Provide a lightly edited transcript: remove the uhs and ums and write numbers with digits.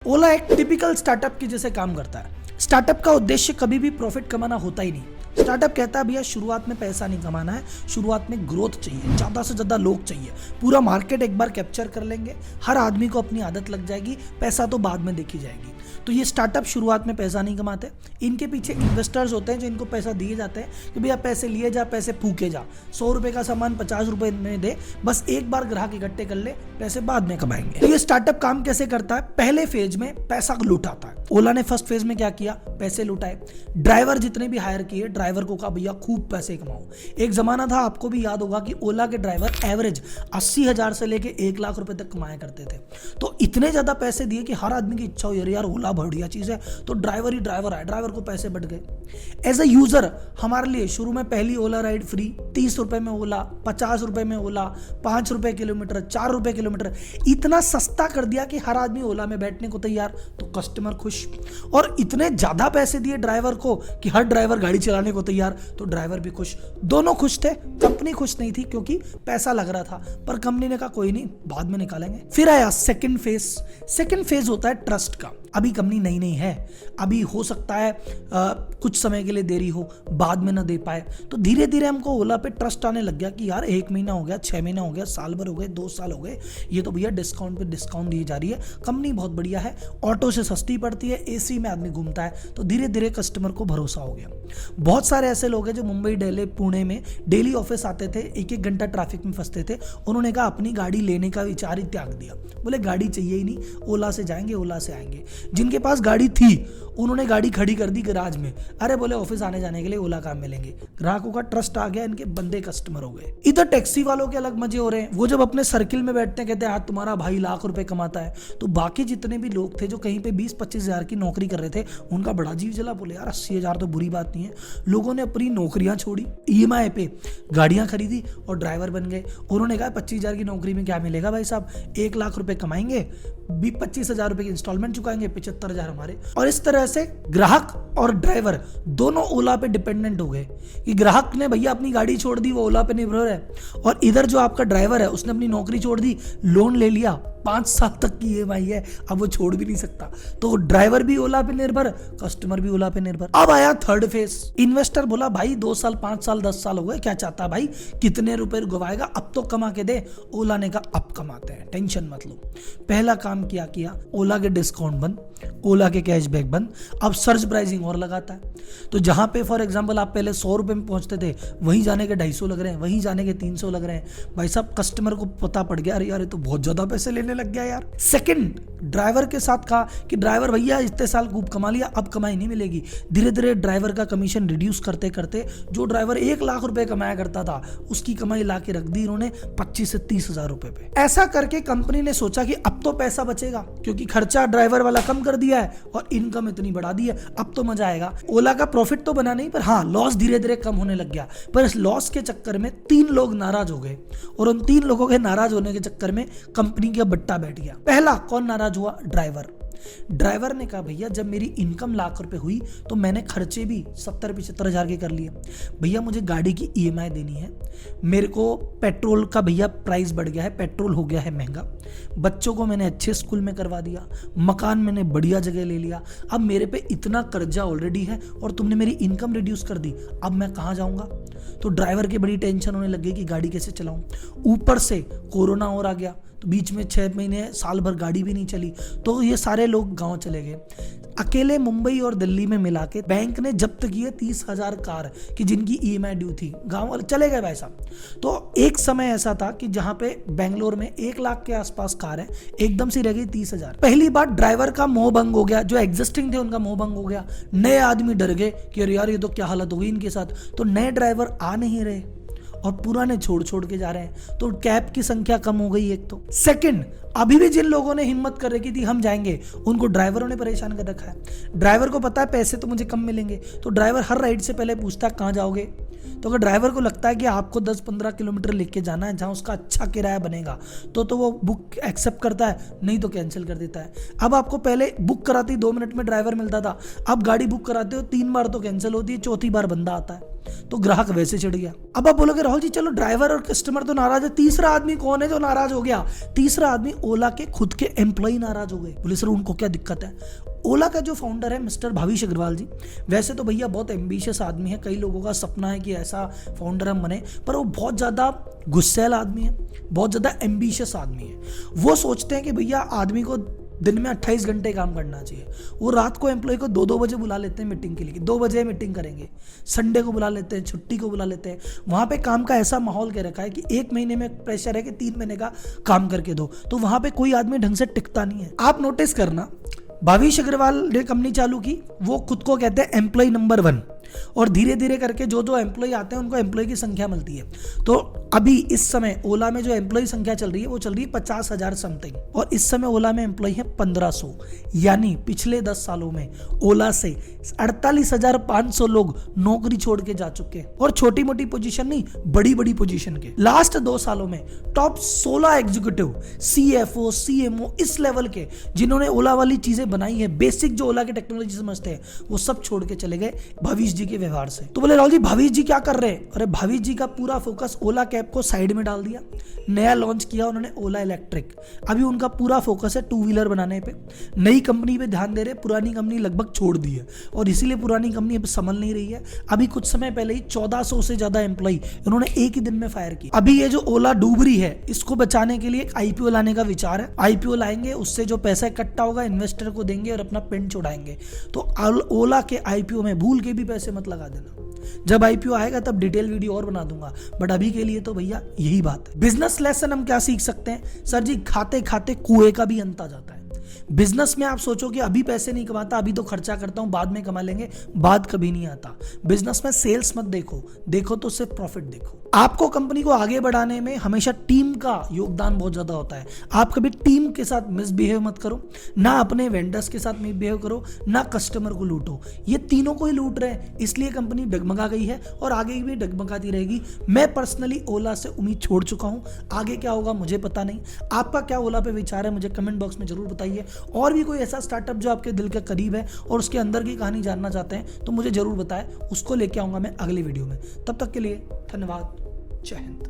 ओला एक typical startup की जैसे काम करता है। स्टार्टअप का उद्देश्य कभी भी प्रॉफिट कमाना होता ही नहीं। स्टार्टअप कहता है भैया शुरुआत में पैसा नहीं कमाना है, शुरुआत में ग्रोथ चाहिए, ज़्यादा से ज़्यादा लोग चाहिए, पूरा मार्केट एक बार कैप्चर कर लेंगे, हर आदमी को अपनी आदत लग जाएगी, पैसा तो बाद में देखी जाएगी। तो ये स्टार्टअप शुरुआत में पैसा नहीं कमाते, इनके पीछे इन्वेस्टर्स होते हैं जो इनको पैसा दिए जाते हैं कि भैया पैसे लिए जा, पैसे फूके जा, 100 रुपये का सामान 50 रुपये में दे, बस एक बार ग्राहक इकट्ठे कर ले, पैसे बाद में कमाएंगे। तो ये स्टार्टअप काम कैसे करता है? पहले फेज में पैसा लुटाता है। ओला ने फर्स्ट फेज में क्या किया? पैसे लुटाए, ड्राइवर जितने भी हायर किए, ड्राइवर को कहा भैया खूब पैसे कमाओ। एक जमाना था, आपको भी याद होगा कि ओला के ड्राइवर एवरेज 80,000 से लेके 1 लाख रुपए तक कमाया करते थे। तो इतने ज्यादा पैसे दिए कि हर आदमी की इच्छा हो यार ओला बढ़िया चीज है, तो ड्राइवर ही ड्राइवर है, ड्राइवर को पैसे बढ़ गए। एज ए यूजर हमारे लिए शुरू में पहली ओला राइड फ्री, 30 रुपए में ओला, 50 रुपए में ओला, 5 रुपए किलोमीटर, 4 रुपए किलोमीटर, इतना सस्ता कर दिया कि हर आदमी ओला में बैठने को तैयार, तो कस्टमर खुश। और इतने ज्यादा पैसे दिए ड्राइवर को कि हर ड्राइवर गाड़ी चलाने को तैयार, तो ड्राइवर भी खुश, दोनों खुश थे। कंपनी खुश नहीं थी क्योंकि पैसा लग रहा था, पर कंपनी ने कहा कोई नहीं, बाद में निकालेंगे। फिर आया सेकंड फेज। सेकंड फेज होता है ट्रस्ट का। अभी कंपनी नई नई है, अभी हो सकता है कुछ समय के लिए देरी हो, बाद में ना दे पाए, तो धीरे धीरे हमको ओला पे ट्रस्ट आने लग गया कि यार 1 महीना हो गया, 6 महीना हो गया, साल भर हो गए, 2 साल हो गए, ये तो भैया डिस्काउंट पे डिस्काउंट दी जा रही है, कंपनी बहुत बढ़िया है, ऑटो से सस्ती पड़ती है, एसी में आदमी घूमता है, तो धीरे धीरे कस्टमर को भरोसा हो गया। बहुत सारे ऐसे लोग हैं जो मुंबई, दिल्ली, पुणे में डेली ऑफिस आते थे, 1-1 घंटा ट्रैफिक में फंसते थे, उन्होंने कहा अपनी गाड़ी लेने का विचार ही त्याग दिया, बोले गाड़ी चाहिए ही नहीं, ओला से जाएंगे, ओला से आएंगे। जिनके पास गाड़ी थी उन्होंने गाड़ी खड़ी कर दी गैराज में, अरे बोले ऑफिस आने जाने के लिए ओला काम मिलेंगे। ग्राहकों का ट्रस्ट आ गया, इनके बंदे कस्टमर हो गए। इधर टैक्सी वालों के अलग मजे हो रहे हैं, वो जब अपने सर्किल में बैठते हैं कहते हैं आज तुम्हारा भाई लाख रुपए कमाता है, तो बाकी जितने भी लोग थे जो कहीं पे 20-25 हजार की नौकरी कर रहे थे, उनका बड़ा जीव जला, बोले यार 80,000 तो बुरी बात नहीं है। लोगों ने अपनी नौकरियां छोड़ी, EMI पे गाड़ियां खरीदी और ड्राइवर बन गए। उन्होंने कहा 25,000 की नौकरी में क्या मिलेगा भाई साहब, 1 लाख रुपए कमाएंगे, 25,000 रुपए की इंस्टॉलमेंट चुकाएंगे, 75,000 हमारे। और इस तरह से ग्राहक और ड्राइवर दोनों ओला पे डिपेंडेंट हो गए कि ग्राहक ने भैया अपनी गाड़ी छोड़ दी, वो ओला पे निर्भर है, और इधर जो आपका ड्राइवर है उसने अपनी नौकरी छोड़ दी, लोन ले लिया, 5 साल तक की EMI है, अब वो छोड़ भी नहीं सकता, तो ड्राइवर भी ओला पे निर्भर, कस्टमर भी ओला पे निर्भर। अब आया थर्ड फेज। इन्वेस्टर बोला भाई 2 साल, 5 साल, 10 साल हो गए, क्या चाहता भाई, कितने रुपए गवाएगा, अब तो कमा के दे। ओला ने कहा अब कमाते हैं, टेंशन मत लो। पहला काम किया, ओला के डिस्काउंट बंद, ओला के कैशबैक बंद, अब सर्च प्राइसिंग और लगाता है। तो जहां पे फॉर एग्जांपल आप पहले 100 रुपए में पहुंचते थे, वहीं जाने के 250 लग रहे हैं, वहीं जाने के 300 लग रहे हैं। भाई साहब कस्टमर को पता पड़ गया, अरे यार ये तो बहुत ज्यादा पैसे लेने लग गया यार। सेकंड, ड्राइवर के साथ कहा कि ड्राइवर भैया इतने साल खूब कमा लिया, अब कमाई नहीं मिलेगी। धीरे धीरे ड्राइवर का कमीशन रिड्यूस करते करते जो ड्राइवर 1 लाख रुपए कमाया करता था, उसकी कमाई ला के रख दी इन्होंने 25 से 30 हजार रुपए पे। ऐसा करके कंपनी ने सोचा कि अब तो पैसा बचेगा, क्योंकि खर्चा ड्राइवर वाला कम कर दिया है और इनकम इतनी बढ़ा दी है, अब तो मजा आएगा। ओला का प्रॉफिट तो बना नहीं, पर हाँ लॉस धीरे धीरे कम होने लग गया। पर इस लॉस के चक्कर में 3 लोग नाराज हो गए, और उन 3 लोगों के नाराज होने के चक्कर में कंपनी का बट्टा बैठ गया। पहला कौन नाराज हुआ? ड्राइवर ने कहा भैया जब मेरी इनकम लाख रुपए हुई तो मैंने खर्चे भी 70-75 हजार के कर लिए। भैया मुझे गाड़ी की EMI देनी है, मेरे को पेट्रोल का भैया प्राइस बढ़ गया है, पेट्रोल हो गया है महंगा, बच्चों को मैंने अच्छे स्कूल में करवा दिया, मकान मैंने बढ़िया जगह ले लिया, अब मेरे पे इतना कर्जा ऑलरेडी है और तुमने मेरी इनकम रिड्यूस कर दी, अब मैं कहाँ जाऊँगा? तो ड्राइवर की बड़ी टेंशन होने लगी कि गाड़ी कैसे चलाऊं। ऊपर से कोरोना और आ गया, तो बीच में 6 महीने, साल भर गाड़ी भी नहीं चली, तो ये सारे लोग गांव चले गए। अकेले मुंबई और दिल्ली में मिला के बैंक ने जब्त किए 30,000 कार कि जिनकी EMI ड्यू थी, गांव वाले चले गए भाई साहब। तो एक समय ऐसा था कि जहां पे बेंगलोर में 1 लाख के आसपास कार है, एकदम से रह गई 30,000। पहली बार ड्राइवर का मोह भंग हो गया, जो एग्जिस्टिंग थे उनका मोह भंग हो गया। नए आदमी डर गए कि अरे यार ये तो क्या हालत हो गई इनके साथ, तो नए ड्राइवर आ नहीं रहे और पुराने छोड़ के जा रहे हैं, तो कैब की संख्या कम हो गई एक तो। सेकंड, अभी भी जिन लोगों ने हिम्मत कर रखी थी हम जाएंगे, उनको ड्राइवरों ने परेशान कर रखा है। ड्राइवर को पता है पैसे तो मुझे कम मिलेंगे, तो ड्राइवर हर राइड से पहले पूछता है कहाँ जाओगे, तो अगर ड्राइवर को लगता है कि आपको 10-15 किलोमीटर लेके जाना है जहाँ उसका अच्छा किराया बनेगा तो वो बुक एक्सेप्ट करता है, नहीं तो कैंसिल कर देता है। अब आपको पहले बुक कराते ही 2 मिनट में ड्राइवर मिलता था, अब गाड़ी बुक कराते हो 3 बार तो कैंसिल होती है, चौथी बार बंदा आता है, तो ग्राहक वैसे चिढ़ गया। अब आप बोलोगे राहुल जी चलो ड्राइवर और कस्टमर तो नाराज है, तीसरा आदमी कौन है जो नाराज हो गया? तीसरा आदमी ओला के खुद के एम्प्लॉय नाराज हो गए। बोले सर उनको क्या दिक्कत है? ओला का जो फाउंडर है मिस्टर भावेश अग्रवाल जी, वैसे तो भैया बहुत एम्बिशियस आदमी है, कई लोगों का सपना है कि ऐसा फाउंडर हम बने, पर वो बहुत ज़्यादा गुस्सैल आदमी है, बहुत ज़्यादा एम्बिशियस आदमी है। वो सोचते हैं कि भैया आदमी को दिन में 28 घंटे काम करना चाहिए। वो रात को एम्प्लॉय को 2-2 बजे बुला लेते हैं मीटिंग के लिए, 2 बजे मीटिंग करेंगे, संडे को बुला लेते हैं, छुट्टी को बुला लेते हैं। वहाँ पे काम का ऐसा माहौल के रखा है कि 1 महीने में प्रेशर है कि 3 महीने का काम करके दो, तो वहाँ पे कोई आदमी ढंग से टिकता नहीं है। आप नोटिस करना, भावेश अग्रवाल ने कंपनी चालू की, वो खुद को कहते हैं एम्प्लॉय नंबर 1, और धीरे धीरे करके जो एम्प्लॉय आते हैं उनको एम्प्लॉय की संख्या मिलती है। तो अभी इस समय ओला में जो एम्प्लॉय संख्या चल रही है वो चल रही है 50,000 समथिंग, और इस समय ओला में एम्प्लॉय है 1500। यानी पिछले 10 सालों में ओला से 48,500 लोग नौकरी छोड़ के जा चुके हैं, और छोटी मोटी पोजीशन नहीं, बड़ी बड़ी पोजीशन के। लास्ट 2 सालों में टॉप 16 एग्जीक्यूटिव, CFO, CMO इस लेवल के जिन्होंने ओला वाली चीजें बनाई है, बेसिक जो ओला की टेक्नोलॉजी समझते हैं, वो सब छोड़ के चले गए भावेश जी के व्यवहार से। तो बोले राहुल जी भावेश जी क्या कर रहे हैं? अरे भावेश जी का पूरा फोकस ओला कैब को साइड में डाल दिया, नया लॉन्च किया उन्होंने ओला इलेक्ट्रिक। अभी उनका पूरा फोकस है 2 व्हीलर बनाने पे, नई कंपनी पे ध्यान दे रहे, पुरानी कंपनी लगभग छोड़ दी है, और इसीलिए पुरानी कंपनी अब संभल नहीं रही है। अभी कुछ समय पहले ही 1400 से ज्यादा एम्प्लॉय इन्होंने एक ही दिन में फायर की। अभी ये जो ओला डूब रही है, इसको बचाने के लिए एक IPO लाने का विचार है। IPO लाएंगे, उससे जो पैसा इकट्ठा होगा इन्वेस्टर को देंगे और अपना पिन छुड़ाएंगे। तो ओला के IPO में भूल के भी पैसे मत लगा देना। जब IPO आएगा तब डिटेल वीडियो और बना दूंगा, बट अभी के लिए तो भैया यही बात है। बिजनेस लेसन हम क्या सीख सकते हैं? सर जी खाते खाते कुएं का भी अंत आ जाता है। बिजनेस में आप सोचो कि अभी पैसे नहीं कमाता, अभी तो खर्चा करता हूं, बाद में कमा लेंगे, बाद कभी नहीं आता। बिजनेस में सेल्स मत देखो तो सिर्फ प्रॉफिट देखो। आपको कंपनी को आगे बढ़ाने में हमेशा टीम का योगदान बहुत ज्यादा होता है। आप कभी टीम के साथ मिसबिहेव मत करो, ना अपने वेंडर्स के साथ मिसबिहेव करो, ना कस्टमर को लूटो। ये तीनों को ही लूट रहे हैं, इसलिए कंपनी डगमगा गई है और आगे भी डगमगाती रहेगी। मैं पर्सनली ओला से उम्मीद छोड़ चुका हूं, आगे क्या होगा मुझे पता नहीं। आपका क्या ओला पे विचार है मुझे कमेंट बॉक्स में जरूर बताइए। और भी कोई ऐसा स्टार्टअप जो आपके दिल के करीब है और उसके अंदर की कहानी जानना चाहते हैं तो मुझे जरूर बताएं, उसको लेके आऊंगा मैं अगली वीडियो में। तब तक के लिए धन्यवाद, जय हिंद।